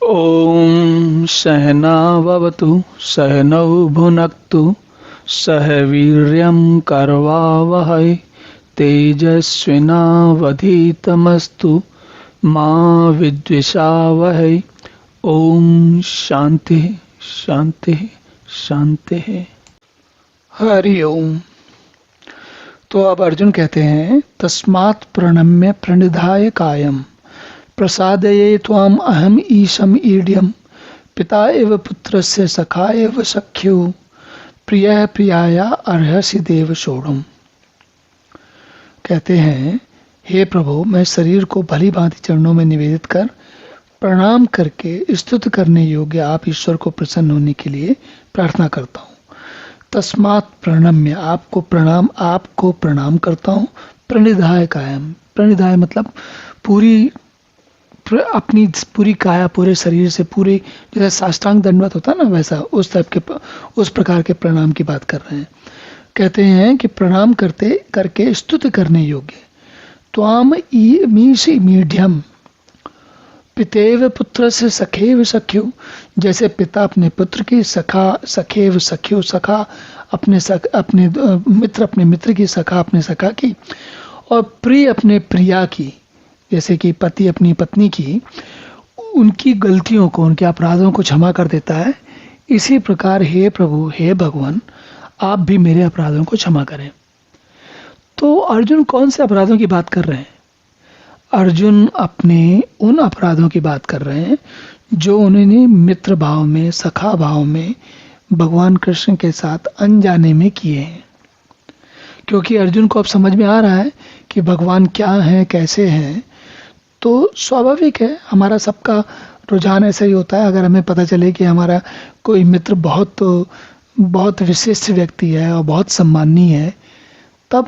ॐ सहना भवतु सहनौ भुनक्तु सह वीर्यं करवावहै तेजस्विनावधीतमस्तु मा विद्विषावहै। ओम शांति शांति शांति। हरि ओम। तो अब अर्जुन कहते हैं तस्मात् प्रणम्य प्रणिधाय कायम प्रसादये त्वाम अहम ईशम ईड्यम पिता एव पुत्रस्य सखा एव सख्यु प्रियः प्रियाया अर्हसि देव सोढुम। कहते हैं हे प्रभु, मैं शरीर को भली भांति चरणों में निवेदित कर प्रणाम करके स्तुति करने योग्य आप ईश्वर को प्रसन्न होने के लिए प्रार्थना करता हूँ। तस्मात् प्रणम्य, आपको प्रणाम करता हूँ। प्रणिधाय कायम, प्रणिधाय मतलब अपनी पूरी काया, पूरे शरीर से, पूरी जैसे साष्टांग दंडवत होता है ना, वैसा उस टाइप के, उस प्रकार के प्रणाम की बात कर रहे हैं। कहते हैं कि प्रणाम करके स्तुति करने योग्य। त्वाम मीशि मीढ्यम पितेव पुत्र से सखेव सख्यु, जैसे पिता अपने पुत्र की, सखा सखेव सख्यु, सखा अपने मित्र अपने मित्र की, सखा अपने सखा की, और प्रिय अपने प्रिया की, जैसे कि पति अपनी पत्नी की, उनकी गलतियों को, उनके अपराधों को क्षमा कर देता है। इसी प्रकार हे प्रभु, हे भगवान, आप भी मेरे अपराधों को क्षमा करें। तो अर्जुन कौन से अपराधों की बात कर रहे हैं? अर्जुन अपने उन अपराधों की बात कर रहे हैं जो उन्होंने मित्र भाव में, सखा भाव में भगवान कृष्ण के साथ अनजाने में किए हैं। क्योंकि अर्जुन को अब समझ में आ रहा है कि भगवान क्या हैं, कैसे हैं। तो स्वाभाविक है, हमारा सबका रुझान ऐसा ही होता है। अगर हमें पता चले कि हमारा कोई मित्र बहुत विशिष्ट व्यक्ति है और बहुत सम्माननीय है, तब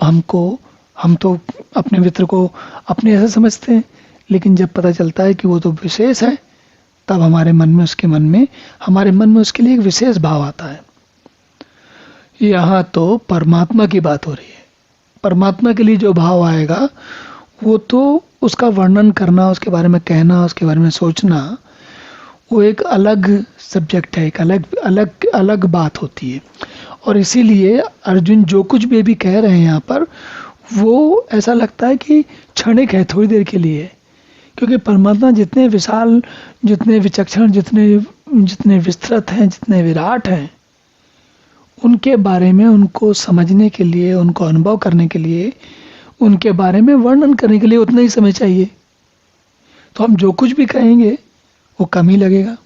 हम तो अपने मित्र को अपने ऐसा समझते हैं। लेकिन जब पता चलता है कि वो तो विशेष है, तब हमारे मन में उसके लिए एक विशेष भाव आता है। यहाँ तो परमात्मा की बात हो रही है। परमात्मा के लिए जो भाव आएगा, वो तो उसका वर्णन करना, उसके बारे में कहना, उसके बारे में सोचना, वो एक अलग सब्जेक्ट है, एक अलग बात होती है। और इसीलिए अर्जुन जो कुछ भी कह रहे हैं यहाँ पर, वो ऐसा लगता है कि क्षणिक है, थोड़ी देर के लिए। क्योंकि परमात्मा जितने विशाल, जितने विचक्षण, जितने विस्तृत हैं, जितने विराट हैं, उनके बारे में, उनको समझने के लिए, उनको अनुभव करने के लिए, उनके बारे में वर्णन करने के लिए उतना ही समय चाहिए। तो हम जो कुछ भी कहेंगे वो कम ही लगेगा।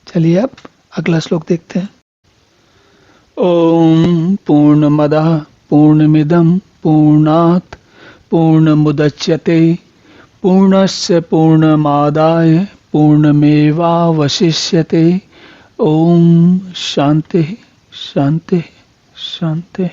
चलिए अब अगला श्लोक देखते हैं। ओम पूर्णमदः पूर्णमिदं पूर्णात् पूर्णमुदच्यते पूर्णस्य पूर्णमादाय पूर्णमेवावशिष्यते। ओम शांति शांति शांति।